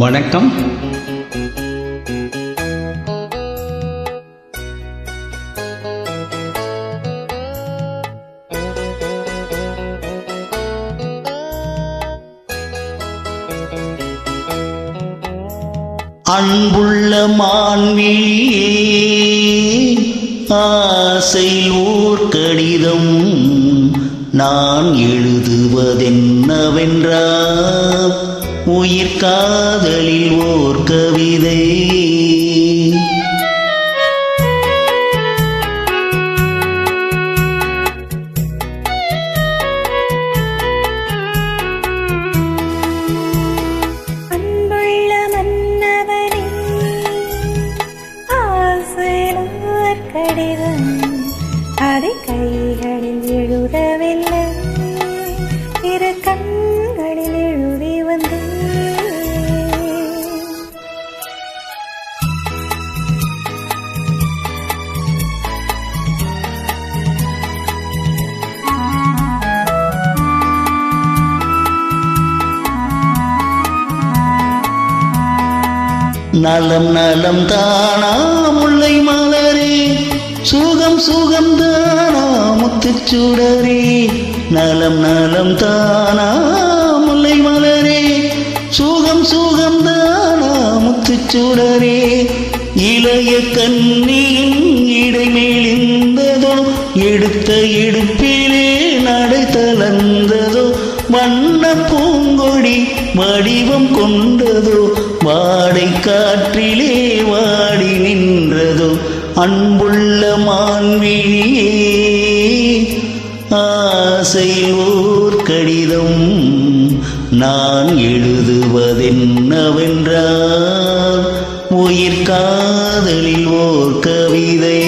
வணக்கம். அன்புள்ள மான்விழியே, ஆசையில் ஓர் கடிதம் நான் எழுதுவதென்னவென்றால் உயிர் காதலில் ஓர் கவிதை. அன்புள்ள மன்னவனே, ஆசையில் ஓர் கடிதம் அதை கைகளில் எழுதவில்லை, இரு கண்களில் எழுதி வந்தேன். நலம் நலம் தானா முல்லை மலரே, சுகம் சுகம் தானா முத்துச்சுடரே. நலம் நலம் தானா முல்லை மலரே, சுகம் சுகம் தானா முத்துச்சுடரே. இளைய கண்ணியின் இடைமேலிந்ததோ, எடுத்த எடுப்பிலே நடை தளர்ந்ததோ. வண்ண பூங்கொடி வடிவம் கொண்டதோ, வாடை காற்றிலே வாடி நின்றதோ. அன்புள்ள மான்விழியே, ஆசையில் ஓர் கடிதம் நான் எழுதுவதென்னவென்றால் உயிர் காதலில் ஓர் கவிதை.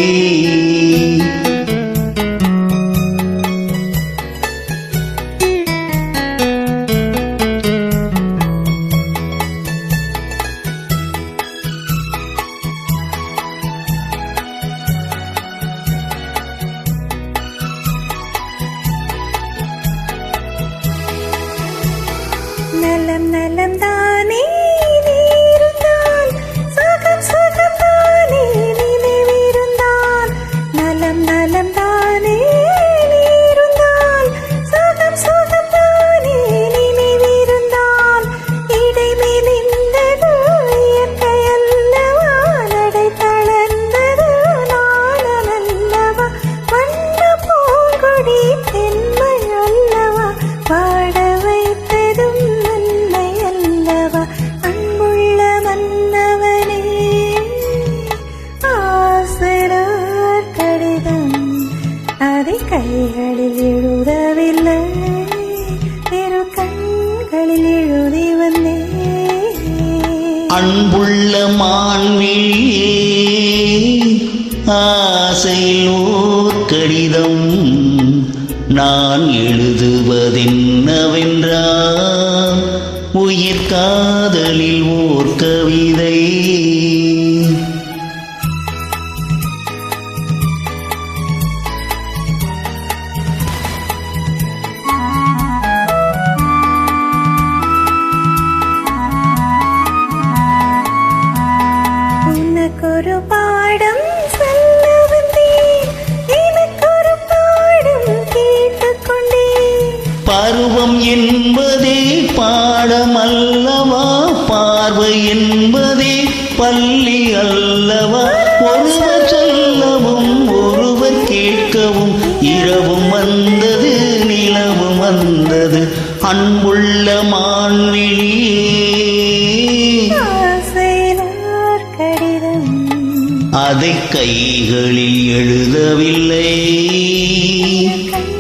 நலம் நலம் தானே நீ இருந்தால், சுகம் சுகம் தானே நினைவிருந்தால். நலம் நலம் தானே நீ இருந்தால், சுகம் சுகம் தானே நினைவிருந்தால். இடைமேலிந்தது இயற்கை அல்லவா, நடை தளர்ந்தது நாணம் அல்லவா. வண்ண பூங்கொடி தென்மை அல்லவா, பாட வைத்ததும் நன்மை அல்லவா. அன்புள்ள மன்னவனே, ஆசிரியர் கடிதம் அதை கைகளில் எழுதவில்லை, இரு கண்களில் எழுதி வந்தேன். அன்புள்ள மான்விழியே, ஆசையில் ஓர் கடிதம் நான் எழுதுவதென்னவென்றால் உயிர் காதலில் ஓர் கவிதை. உனக்கொரு பாடம் சொல்ல வந்தேன், எனக்கொரு பாடம் கேட்டுக்கொண்டேன். பருவம் என்பதே பாடம் அல்லவா, பார்வை என்பதே பள்ளி அல்லவா. ஒருவர் சொல்லவும் ஒருவர் கேட்கவும், இரவும் வந்தது நிலவும் வந்தது. அன்புள்ள மான்விழியே, ஆசையில் ஓர் கடிதம் அதை கைகளில் எழுதவில்லை, கண்களில்